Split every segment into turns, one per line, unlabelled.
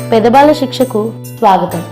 పెదబాల శిక్షకు స్వాగతం.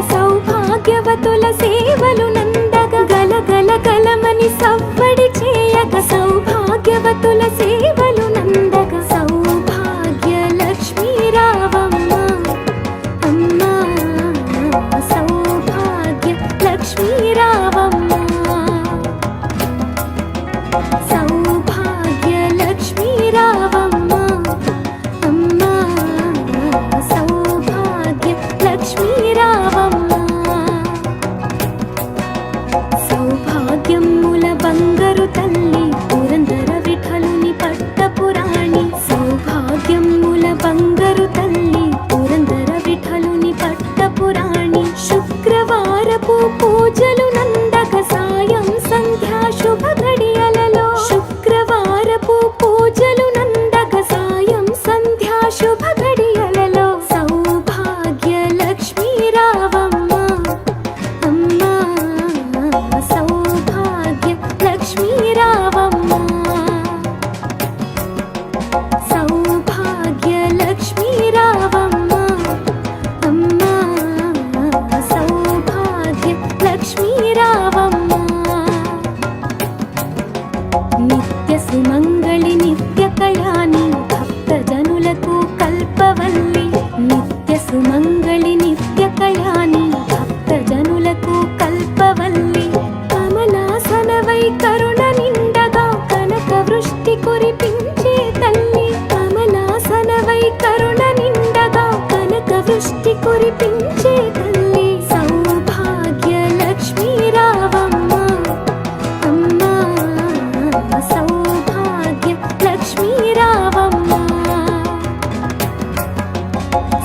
సౌభాగ్యవతుల సేవలు నందగ గల గల గలమని సవ్వడి చేయగ సౌభాగ్యవతుల సేవలు నందగ సౌభాగ్య లక్ష్మీ రావమ్మ అమ్మ సౌభాగ్య లక్ష్మీ రావమ్మ సౌభాగ్య లక్ష్మీ రావమ్మ అమ్మ సౌభాగ్య లక్ష్మీ రావమ్మ సౌభాగ్యముల బంగారు తల్లి పురందర విఠలుని పట్టపురాణి సౌభాగ్యముల బంగారు తల్లి పురందర విఠలుని పట్టపురాణి శుక్రవారపు పూజలు నందక సాయం సంధ్యా శుభ గడియలలో శుక్రవారపు పూజలు నందక సాయం సంధ్యా శుభ గడియలలో సౌభాగ్య లక్ష్మీ రావమ్మ అమ్మ సౌభాగ్య లక్ష్మీ రావమ్మ సౌభాగ్య లక్ష్మీ రావమ్మ అమ్మ సౌభాగ్య లక్ష్మీ రావమ్మ నిత్య సుమంగళి నిత్య కళ్యాణి భక్త జనులకు కల్పవల్లి నిత్య సుమంగళి నిత్య కళ్యాణి భక్త జనులకు కల్పవల్లి కమలాసనవై కరుణ నిండగా కనక వృష్టి కురిపించే తల్లి కమలాసనవై కరుణ నిండగా కనక వృష్టి కురిపించే తల్లి సౌభాగ్య లక్ష్మీ రావమ్మ అమ్మ సౌభాగ్య లక్ష్మీ రావమ్మ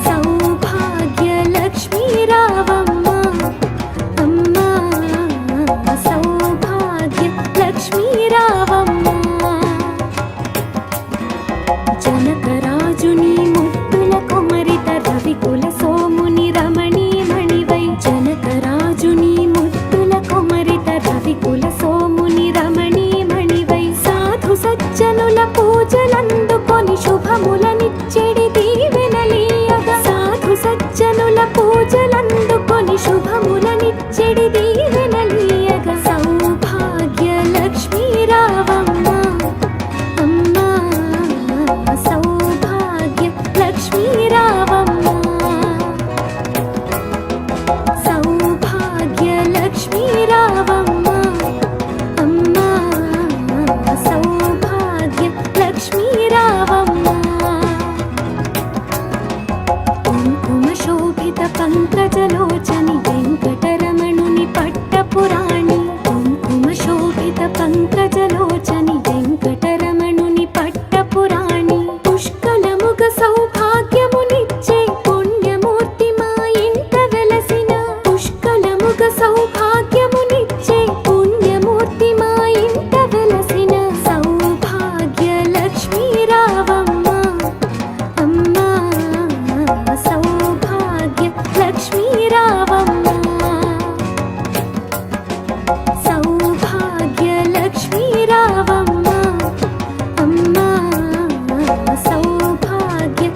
సౌభాగ్య లక్ష్మీ రావమ్మ అమ్మ సౌభాగ్య లక్ష్మీ రావమ్మ జనకరాజుని ముద్దుల కుమరిత రవికుల సోముని రమణీ మణివై జనకరాజుని ముద్దుల కుమరిత రవికుల సోముని రమణీ మణివై సాధు సజ్జనుల పూజలందుకొని శుభములనిచ్చెడి దీవెనలీయగా సాధు సజ్జనుల పూజలందుకొని శుభములనిచ్చెడి దీవెనలీయగా సౌభాగ్య లక్ష్మీ రావమ్మ అమ్మ సౌభాగ్య లక్ష్మీ రావమ్మ సౌభాగ్య లక్ష్మీ రావమ్మ అమ్మ సౌభాగ్య లక్ష్మీ రావమ్మ కుంకుమ శోభిత పంకజలోచని వెంకటరమణుని పట్టపురాణి కుంకుమ శోభిత పంకజలోచని వెంకటరమణుని పట్టపురాణి పుష్కలముగ సౌభాగ్యమునిచ్చే పుణ్యమూర్తి మా ఇంట వెలసిన పుష్కలముగ సౌభాగ్యమునిచ్చే పుణ్యమూర్తి మా ఇంట వెలసిన సౌభాగ్య లక్ష్మీ రావమ్మ అమ్మ సౌభాగ్య లక్ష్మీ రావమ్మ సౌభాగ్య లక్ష్మీ రావమ్మ అమ్మ సౌభాగ్య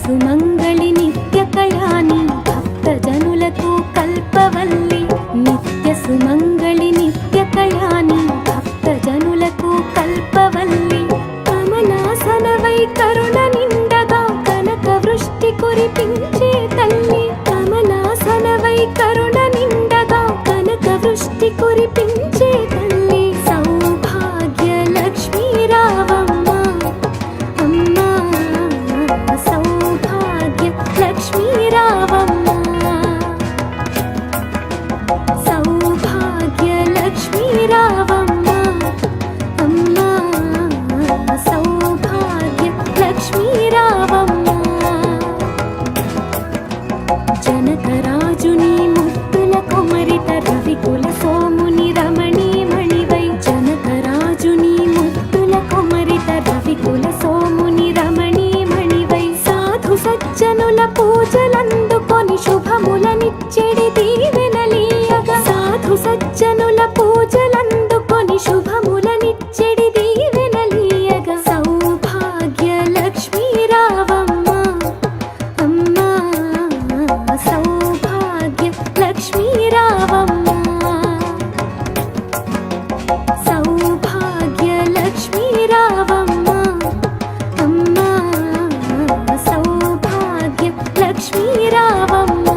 సుమంగళి నిత్య కళ్యాణి భక్త జనులకు కల్పవల్లి నిత్య సుమంగళి నిత్య కళ్యాణి భక్త జనులకు కల్పవల్లి కమలాసనవై కరుణ నిండగా కనక వృష్టి కురిపించే తల్లి కమలాసనవై కరుణ నిండగా కనక వృష్టి కురిపించే తల్లి సౌభాగ్య లక్ష్మీ రావమ్మ అమ్మా సౌభాగ్య లక్ష్మీ రావమ్మ సౌభాగ్య లక్ష్మీ రావమ్మ అమ్మా సౌభాగ్య లక్ష్మీ రావమ్మ జనకరాజుని ముత్తుల కొమరిత రవికుల సోముని రమణీ మణివై జనకరాజుని ముత్తుల కొమరిత రవికుల సోముని రమణీ మణివై సాధు సజ్జనుల పూజలందుకొని శుభములనిచ్చెడి దీవెనలీయగా సాధు సజ్జనుల పూజలందుకొని శుభములనిచ్చెడి దీవెనలీయగా సౌభాగ్య లక్ష్మీ రావమ్మ అమ్మా సౌభాగ్య లక్ష్మీ రావమ్మ సౌభాగ్య లక్ష్మీ రావమ్మ అమ్మా సౌభాగ్య లక్ష్మీ రావమ్మ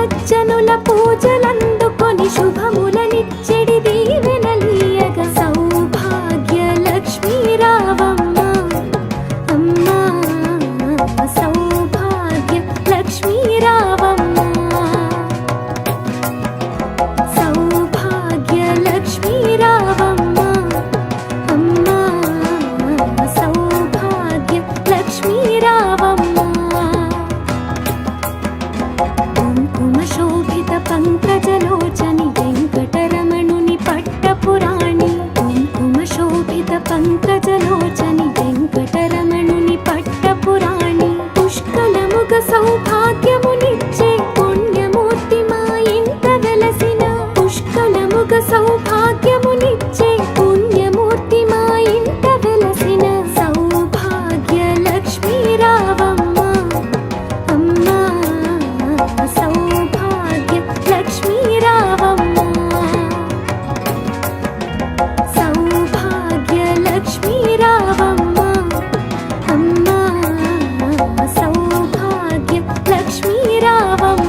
సజ్జనుల పూజలందుకొని శుభములనిచ్చెడి దీవెనలీయగ సౌభాగ్య లక్ష్మీ రావమ్మ అమ్మా సౌభాగ్య లక్ష్మీ రావమ్మ సౌభాగ్య లక్ష్మీ రావమ్మ అమ్మా సౌభాగ్య లక్ష్మీ రావమ్మ కుంకుమ శోభిత పంకజలోచని వెంకటరమణుని పట్టపురాణి కుంకుమ శోభిత పంకజలోచని వెంకటరమణుని పట్టపురాణి పుష్కలముగ సౌభాగ్యమునిచ్చే పుణ్యమూర్తి మా ఇంట వెలసిన పుష్కలముగ సౌభాగ్యమునిచ్చే పుణ్యమూర్తి మా ఇంట వెలసిన సౌభాగ్య లక్ష్మీ రావమ్మ అమ్మా సౌభాగ్య లక్ష్మీ రావమ్మ సౌభాగ్య లక్ష్మీ రావమ్మ అమ్మా సౌభాగ్య లక్ష్మీ రావమ్మ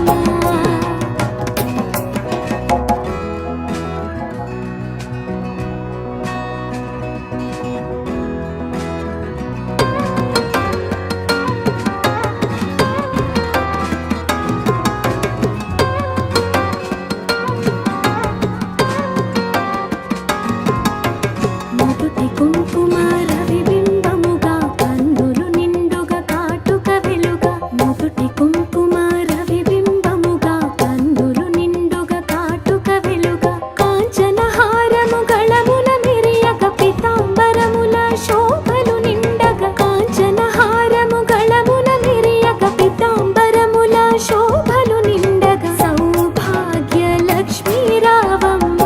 నుదుటి కుంకుమ రవిబింబముగా కన్నులు నిండుగా కాటుక వెలుగా నుదుటి కుంకుమ రవిబింబముగా కన్నులు నిండుగా కాటుక వెలుగా కాంచన హారము గళమున మెరియగ పితాంబరముల శోభలు నిండగా కాంచన హారము గళమున మెరియగ పితాంబరముల శోభలు నిండగా సౌభాగ్య లక్ష్మీ రావమ్మ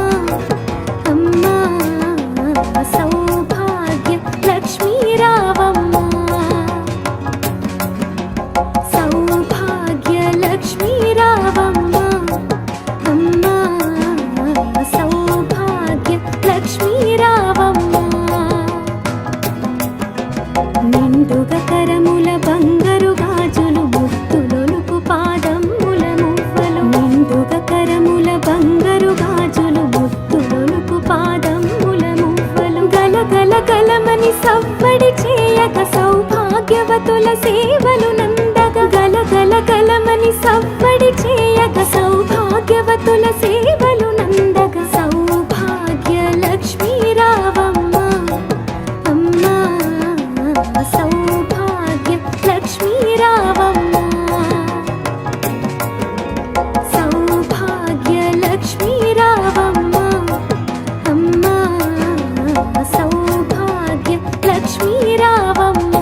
అమ్మా సౌభాగ్య లక్ష్మీ రావమ్మ సౌభాగ్య లక్ష్మీ రావమ్మ అమ్మా సౌభాగ్య లక్ష్మీ రావమ్మ నిండుగ కరముల బంగారు గాజులు ముత్తులొలుకు పాదముల మువ్వలు నిండుగ కరముల బంగారు గాజులు ముత్తులొలుకు పాదముల మువ్వలు గలగల గలమని సవ్వడి చేయగ సౌభాగ్యవతుల సేవలు నందగ గలగల గలమని సవ్వడి చేయగ సౌభాగ్యవతుల సేవలు నందగ సౌభాగ్య లక్ష్మీ రావమ్మ అమ్మా సౌభాగ్య లక్ష్మీ రావమ్మ సౌభాగ్య లక్ష్మీ రావమ్మ అమ్మా సౌభాగ్య లక్ష్మీ రావమ్మ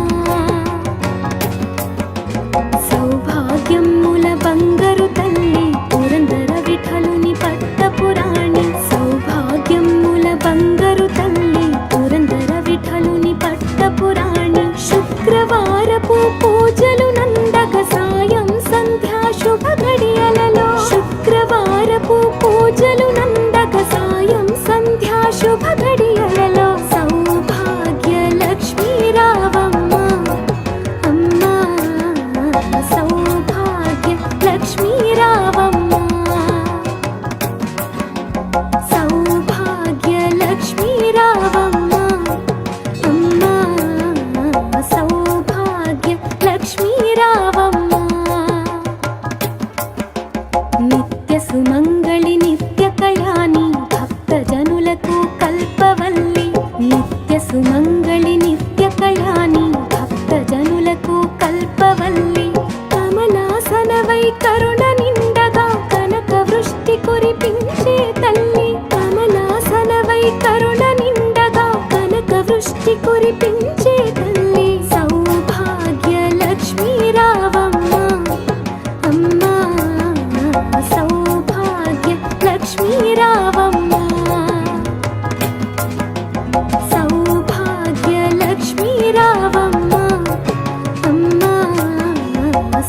సౌభాగ్యముల బంగారు తల్లి పురందర విఠలుని పట్టపురాణి సౌభాగ్యముల బంగారు తల్లి పురందర విఠలుని పట్టపురాణి శుక్రవారపు పూజలు నందగ సాయం సంధ్యా శుభ గడియలలో శుక్రవారపు పూజలు నందగ సాయం సంధ్యా శుభ గడియలలో సౌభాగ్య లక్ష్మీ రావమ్మ అమ్మా సౌభాగ్య లక్ష్మీ రావమ్మ సౌభాగ్య లక్ష్మీ రావమ్మ అమ్మా సౌభాగ్య లక్ష్మీ రావమ్మ నిత్య సుమంగళి నిత్య కళ్యాణి భక్త జనులకు కల్పవల్లి నిత్య సుమంగళి నిత్య కళ్యాణి భక్త జనులకు కల్పవల్లి కమలాసనవై కరుణ నిండగా కనక వృష్టి కురిపించే తల్లి కమలాసనవై కరుణ నిండగా కనక వృష్టి కురిపించే తల్లి సౌభాగ్య లక్ష్మీ రావమ్మ అమ్మా సౌభాగ్య లక్ష్మీ రావమ్మ సౌభాగ్య లక్ష్మీ రావమ్మ అమ్మా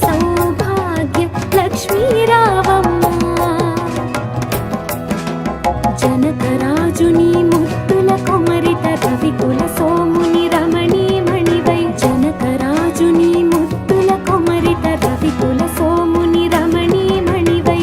సౌభాగ్య లక్ష్మీ రావమ్మ జనకరాజుని ముత్తుల కొమరిట రవికుల సోముని రమణీ మణివై జనకరాజుని ముత్తుల కొమరిట రవికుల సోముని రమణీ మణివై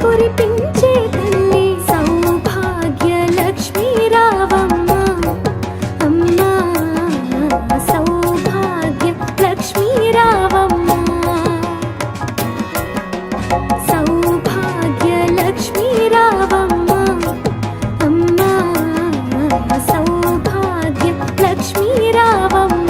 కురిపించే తల్లి సౌభాగ్య లక్ష్మీ రావమ్మ అమ్మా సౌభాగ్య లక్ష్మీ రావమ్మ సౌభాగ్య లక్ష్మీ రావమ్మ అమ్మా సౌభాగ్య లక్ష్మీ రావమ్మ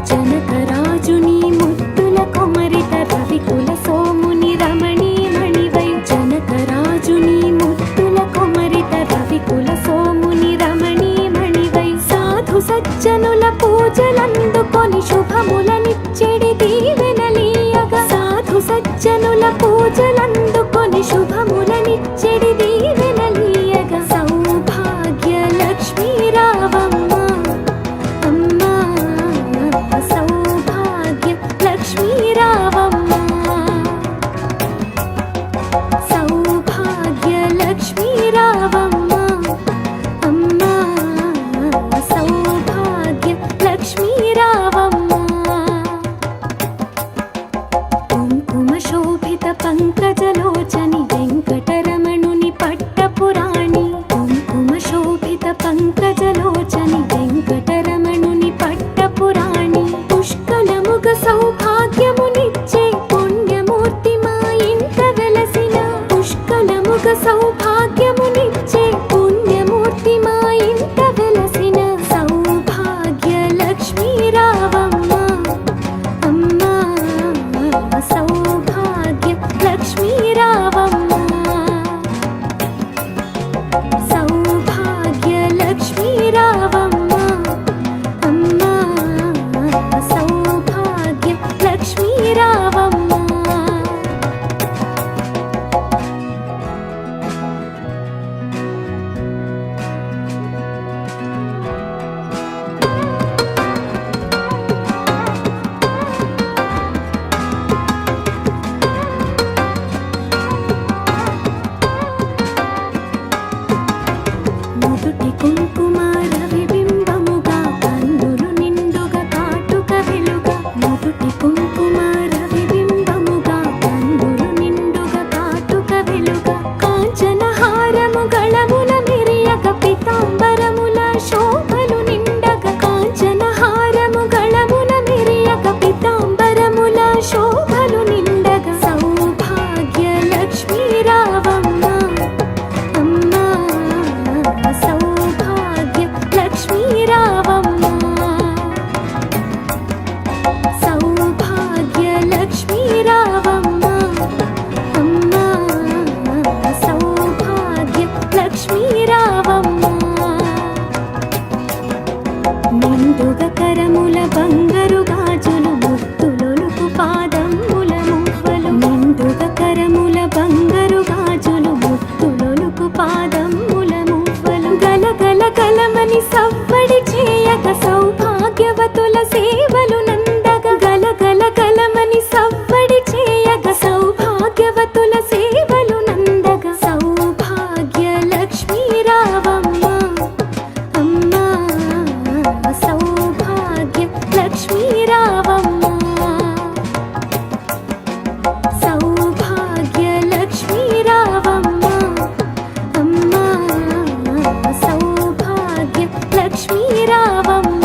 జనకరాజుని ముద్దుల కొమరిత రవికుల సోముని రమణీ మణివై జనకరాజుని ముద్దుల కొమరిత రవికుల సోముని రమణీ మణివై సాధు సజ్జనుల పూజలందుకొని శుభములనిచ్చెడి దీవెనలీయగా సాధు సజ్జనుల పూజలందుకొని శుభములనిచ్చెడి దీవెనలీయగా సౌభాగ్య లక్ష్మీ రావమ్మ అమ్మా సౌభాగ్య లక్ష్మీ రావమ్మ సౌభాగ్య లక్ష్మీ రావమ్మ అమ్మా సౌభాగ్య లక్ష్మీ రావమ్మ కుంకుమ శోభిత పంకజలోచని వెంకటరమణుని పట్టపురాణి కుంకుమ శోభిత పంకజలోచని వెంకటరమణుని పట్టపురాణి పుష్కలముగ సౌభాగ్యమునిచ్చే పుణ్యమూర్తి మా ఇంట వెలసిన పుష్కలముగ సౌభాగ్యమునిచ్చే పుణ్యమూర్తి మా ఇంట వెలసిన సౌభాగ్య లక్ష్మీ రావమ్మ అమ్మా సౌభాగ్య లక్ష్మీ రావమ్మ సౌభాగ్య లక్ష్మీ రావమ్మ అమ్మా సౌభాగ్య లక్ష్మీ రావమ్మ నుదుటి కుంకుమ రవిబింబముగా కన్నులు నిండుగా కాటుక వెలుగా నుదుటి కుంకుమ రవిబింబముగా కన్నులు నిండుగా కాటుక వెలుగా కాంచన హారము గళముల మెరియక పీతాంబరముల శోభలు నిండగా కాంచన హారము గళముల మెరియక పీతాంబరముల శోభలు నిండగా సౌభాగ్య లక్ష్మీ రావమ్మ అమ్మా సౌభాగ్య లక్ష్మీ రావమ్మ సౌభాగ్య లక్ష్మీ రావమ్మ అమ్మా సౌభాగ్య లక్ష్మీ రావమ్మ నిండుగా కరముల బంగారు గాజులు ముత్తులొలుకు పాదముల మువ్వలు నిండుగా కరముల బంగారు గాజులు ముత్తులొలుకు పాదముల మువ్వలు గలగల గలమని సవ్వడి చేయక సౌభాగ్యవతుల సేవలు నందగ గలగల గలమని సవ్వడి చేయక సౌభాగ్యవతుల సేవలు నందగ సౌభాగ్య లక్ష్మీ రావమ్మ అమ్మా సౌభాగ్య లక్ష్మీ రావమ్మ సౌభాగ్య లక్ష్మీ రావమ్మ అమ్మా సౌభాగ్య లక్ష్మీ రావమ్మ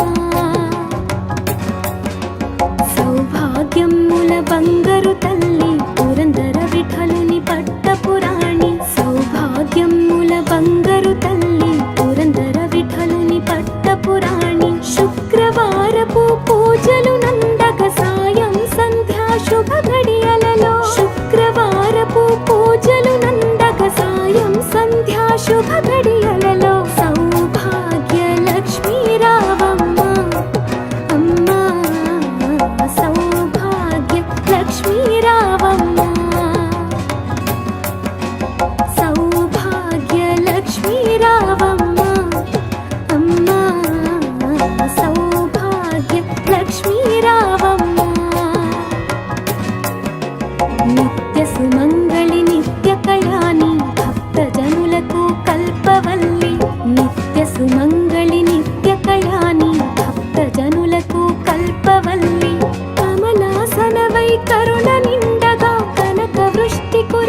సౌభాగ్యముల బంగారు తల్లి పురందర విఠలుని పట్టపురాణి సౌభాగ్యముల బంగారు తల్లి పురందర విఠలుని పట్టపురాణి శుక్రవారపు పూజలు నందక సాయం సంధ్యా శుభ గడియలలో శుక్రవారపు పూజలు నందక సాయం సంధ్యా శుభ గడియలలో సౌభాగ్య లక్ష్మీ రావమ్మ అమ్మా సౌభాగ్య లక్ష్మీ రావమ్మ సౌభాగ్య లక్ష్మీ రావమ్మ అమ్మా సౌభాగ్య లక్ష్మీ రావమ్మ నిత్య సుమంగళి నిత్య కళ్యాణి భక్తజనులకు కల్పవల్లి నిత్య సుమంగళి నిత్య కళ్యాణి భక్తజనులకు కల్పవల్లి కమలాసనవై కరుణ నిండగా కనక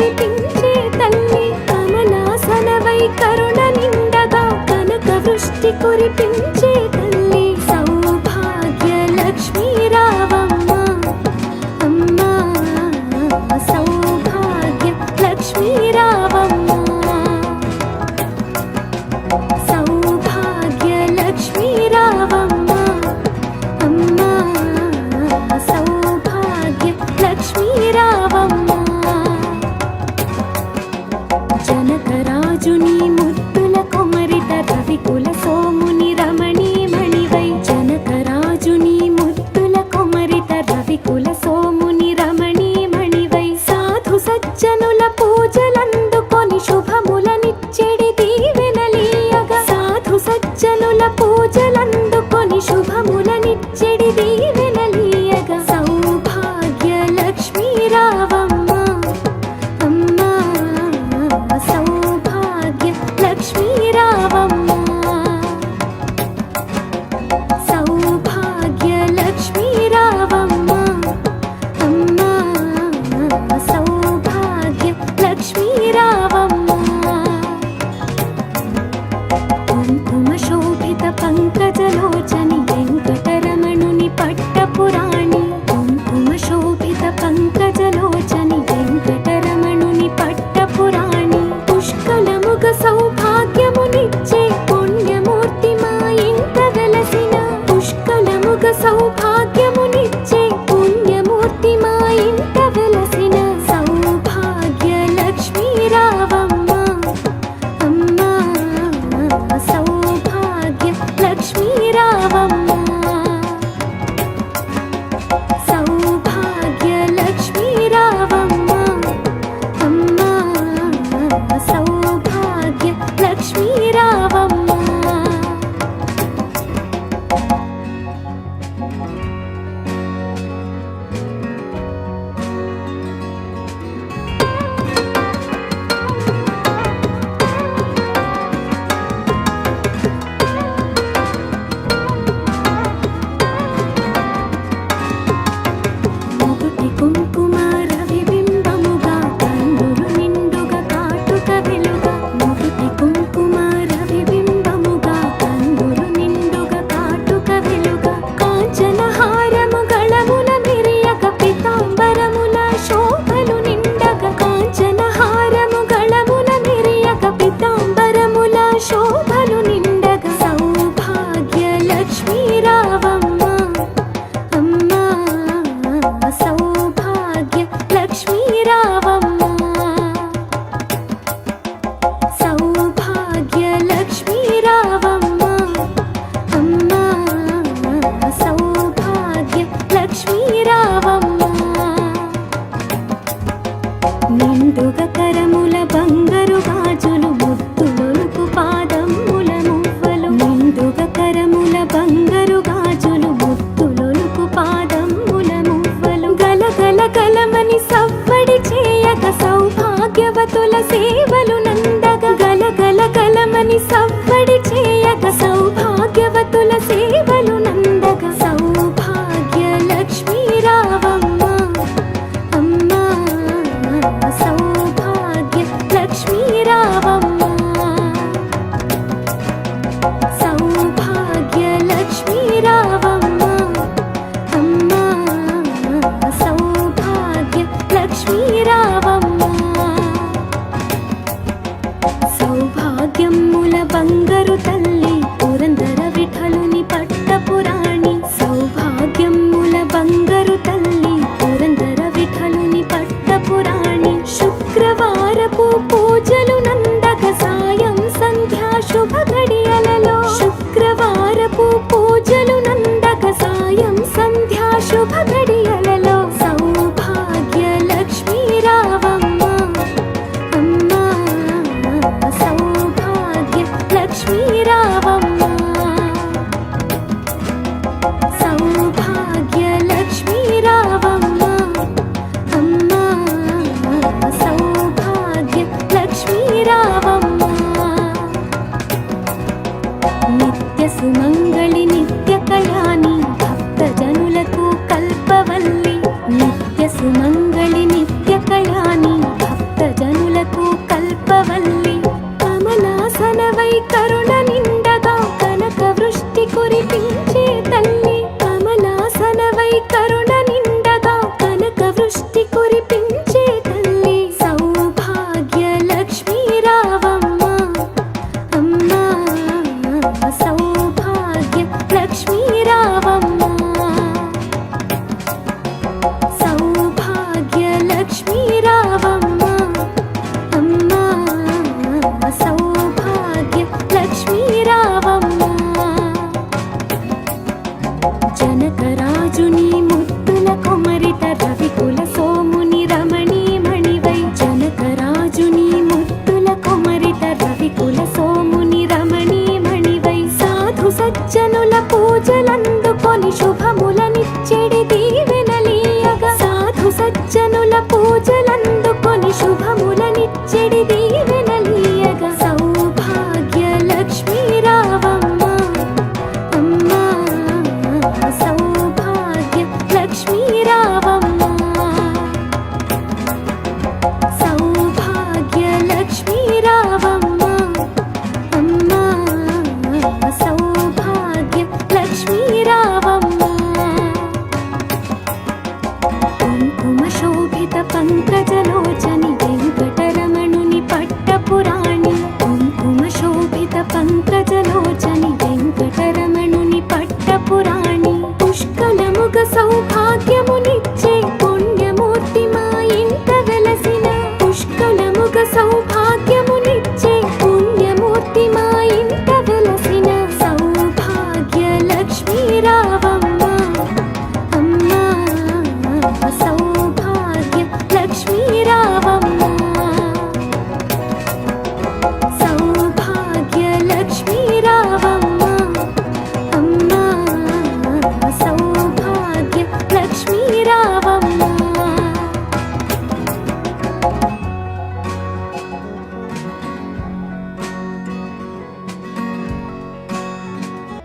కురిపించే తల్లి కమలాసనవై కరుణ నిండగా కనక వృష్టి కురిపించే తల్లి సౌభాగ్య లక్ష్మీ రావమ్మ అమ్మా సౌభాగ్య లక్ష్మీ రావమ్మ సౌభాగ్య లక్ష్మీ రావమ్మ అమ్మా సౌభాగ్య లక్ష్మీ రావమ్మ జనకరాజుని ముద్దుల కొమరిట రవికుల సోముని రమణీమణివై జనకరాజుని ముద్దుల కొమరిట రవికుల సోముని రమణీమణివై సాధు సజ్జనుల పూజలందుకొని శుభములనిచ్చెడి దీవెనలీయగా సాధు సజ్జనుల పూజలందుకొని శుభములనిచ్చెడి దీవెనలీయగా సౌభాగ్య లక్ష్మీ రావమ్మ అమ్మా సౌభాగ్య లక్ష్మీ రావమ్మ సౌభాగ్య లక్ష్మీ రావమ్మ అమ్మా సౌభాగ్య లక్ష్మీ రావమ్మ కుంకుమ శోభిత పంకజలోచని వెంకటరమణుని పట్టపురాణి కుంకుమ శోభిత పంకజలోచని వెంకటరమణుని పట్టపురాణి పుష్కలముగ సౌభాగ్యమునిచ్చే పుణ్యమూర్తి మా ఇంట వెలసిన పుష్కలముగ సౌభాగ్యమునిచ్చే పుణ్యమూర్తి మా ఇంట వెలసిన సౌభాగ్య లక్ష్మీ రావమ్మ అమ్మా సౌభాగ్య లక్ష్మీ రావమ్మ సౌభాగ్య లక్ష్మీ రావమ్మ అమ్మా సౌభాగ్య లక్ష్మీ రావమ్మ మొదటి కుంకుమ రవిబింబముగా కందులు నిండుగా కాటుక వెలుగా మొదటి కుంకుమ రవిబింబముగా కందులు నిండుగా కాటుక వెలుగా కాంచన హారము గళముల మిరియక పీతాంబరముల శోభలు నిండగా కాంచన హారము గళముల మిరియక పీతాంబరముల శోభలు నిండగా సౌభాగ్య లక్ష్మీ రావమ్మ అమ్మా సౌభాగ్య లక్ష్మీ రావమ్మ సౌభాగ్య లక్ష్మీ రావమ్మ అమ్మా సౌభాగ్య లక్ష్మీ రావమ్మ నిండుగ కరముల బంగారు